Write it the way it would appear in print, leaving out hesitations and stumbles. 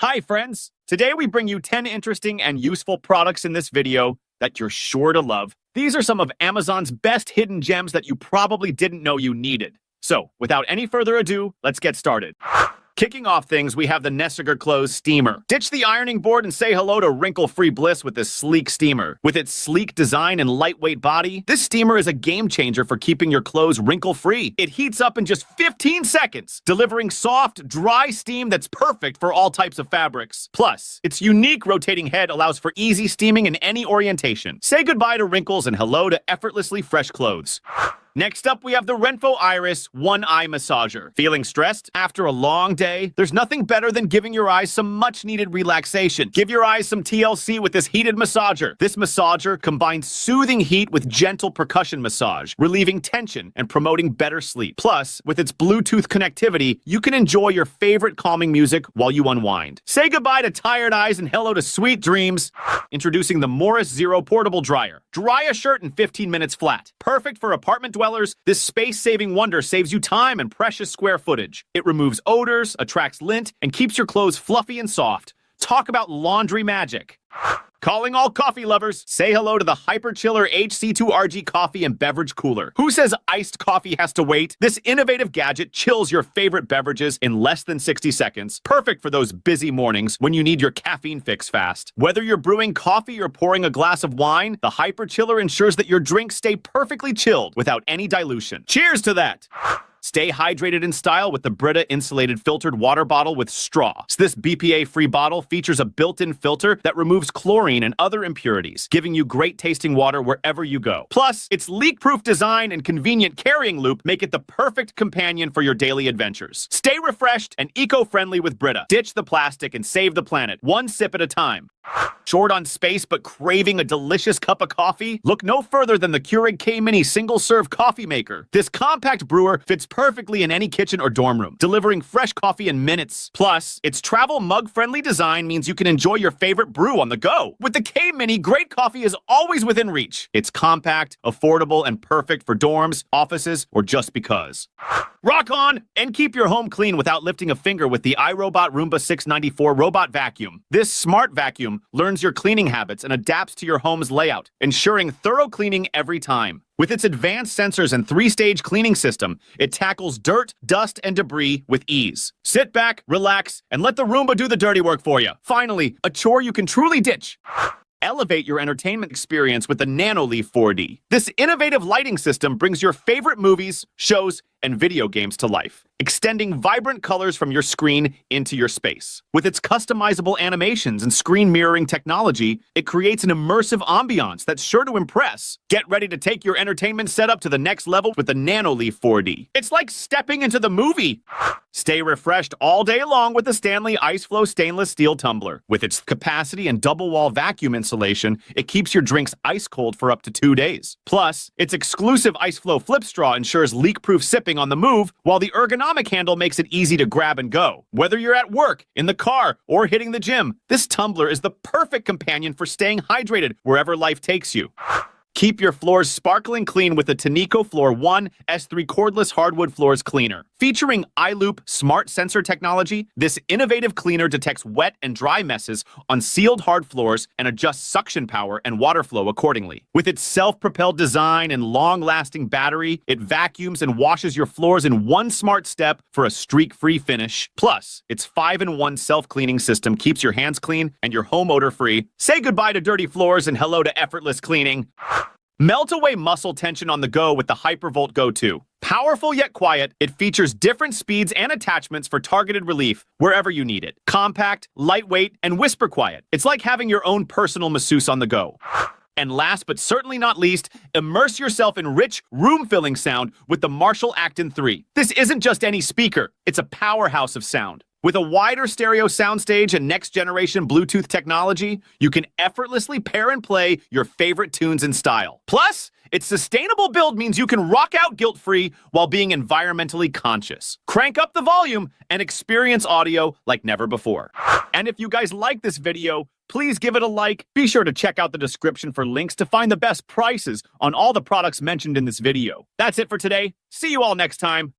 Hi friends! Today we bring you 10 interesting and useful products in this video that you're sure to love. These are some of Amazon's best hidden gems that you probably didn't know you needed. So, without any further ado, let's get started. Kicking off things, we have the Nesugar Clothe Steamer. Ditch the ironing board and say hello to wrinkle-free bliss with this sleek steamer. With its sleek design and lightweight body, this steamer is a game changer for keeping your clothes wrinkle-free. It heats up in just 15 seconds, delivering soft, dry steam that's perfect for all types of fabrics. Plus, its unique rotating head allows for easy steaming in any orientation. Say goodbye to wrinkles and hello to effortlessly fresh clothes. Next up, we have the RENPHO Eyeris One Eye Massager. Feeling stressed? After a long day? There's nothing better than giving your eyes some much-needed relaxation. Give your eyes some TLC with this heated massager. This massager combines soothing heat with gentle percussion massage, relieving tension and promoting better sleep. Plus, with its Bluetooth connectivity, you can enjoy your favorite calming music while you unwind. Say goodbye to tired eyes and hello to sweet dreams. Introducing the Morus Zero Portable Dryer. Dry a shirt in 15 minutes flat. Perfect for apartment dwellers, this space-saving wonder saves you time and precious square footage. It removes odors, attracts lint, and keeps your clothes fluffy and soft. Talk about laundry magic. Calling all coffee lovers, say hello to the HyperChiller HC2RG coffee and beverage cooler. Who says iced coffee has to wait? This innovative gadget chills your favorite beverages in less than 60 seconds. Perfect for those busy mornings when you need your caffeine fix fast. Whether you're brewing coffee or pouring a glass of wine, the HyperChiller ensures that your drinks stay perfectly chilled without any dilution. Cheers to that! Stay hydrated in style with the Brita insulated filtered water bottle with straw. So this BPA-free bottle features a built-in filter that removes chlorine and other impurities, giving you great tasting water wherever you go. Plus, its leak-proof design and convenient carrying loop make it the perfect companion for your daily adventures. Stay refreshed and eco-friendly with Brita. Ditch the plastic and save the planet, one sip at a time. Short on space but craving a delicious cup of coffee? Look no further than the Keurig K-Mini single-serve coffee maker. This compact brewer fits perfectly in any kitchen or dorm room, delivering fresh coffee in minutes. Plus, its travel mug-friendly design means you can enjoy your favorite brew on the go. With the K-Mini, great coffee is always within reach. It's compact, affordable, and perfect for dorms, offices, or just because. Rock on! And keep your home clean without lifting a finger with the iRobot Roomba 694 robot vacuum. This smart vacuum learns your cleaning habits and adapts to your home's layout, ensuring thorough cleaning every time. With its advanced sensors and 3-stage cleaning system, it tackles dirt, dust, and debris with ease. Sit back, relax, and let the Roomba do the dirty work for you. Finally, a chore you can truly ditch. Elevate your entertainment experience with the Nanoleaf 4D. This innovative lighting system brings your favorite movies, shows, and video games to life, extending vibrant colors from your screen into your space. With its customizable animations and screen mirroring technology, it creates an immersive ambiance that's sure to impress. Get ready to take your entertainment setup to the next level with the Nanoleaf 4D. It's like stepping into the movie. Stay refreshed all day long with the STANLEY IceFlow stainless steel tumbler. With its capacity and double-wall vacuum insulation, it keeps your drinks ice cold for up to 2 days. Plus, its exclusive IceFlow flip straw ensures leak-proof sipping on the move, while the ergonomic handle makes it easy to grab and go. Whether you're at work, in the car, or hitting the gym, this tumbler is the perfect companion for staying hydrated wherever life takes you. Keep your floors sparkling clean with the Tineco Floor ONE S3 cordless hardwood floors cleaner. Featuring iLoop smart sensor technology, this innovative cleaner detects wet and dry messes on sealed hard floors and adjusts suction power and water flow accordingly. With its self-propelled design and long-lasting battery, it vacuums and washes your floors in one smart step for a streak-free finish. Plus, its 5-in-1 self-cleaning system keeps your hands clean and your home odor-free. Say goodbye to dirty floors and hello to effortless cleaning. Melt away muscle tension on the go with the Hypervolt Go 2. Powerful yet quiet, it features different speeds and attachments for targeted relief wherever you need it. Compact, lightweight, and whisper quiet. It's like having your own personal masseuse on the go. And last but certainly not least, immerse yourself in rich, room-filling sound with the Marshall Acton III. This isn't just any speaker, it's a powerhouse of sound. With a wider stereo soundstage and next-generation Bluetooth technology, you can effortlessly pair and play your favorite tunes in style. Plus, its sustainable build means you can rock out guilt-free while being environmentally conscious. Crank up the volume and experience audio like never before. And if you guys like this video, please give it a like. Be sure to check out the description for links to find the best prices on all the products mentioned in this video. That's it for today. See you all next time.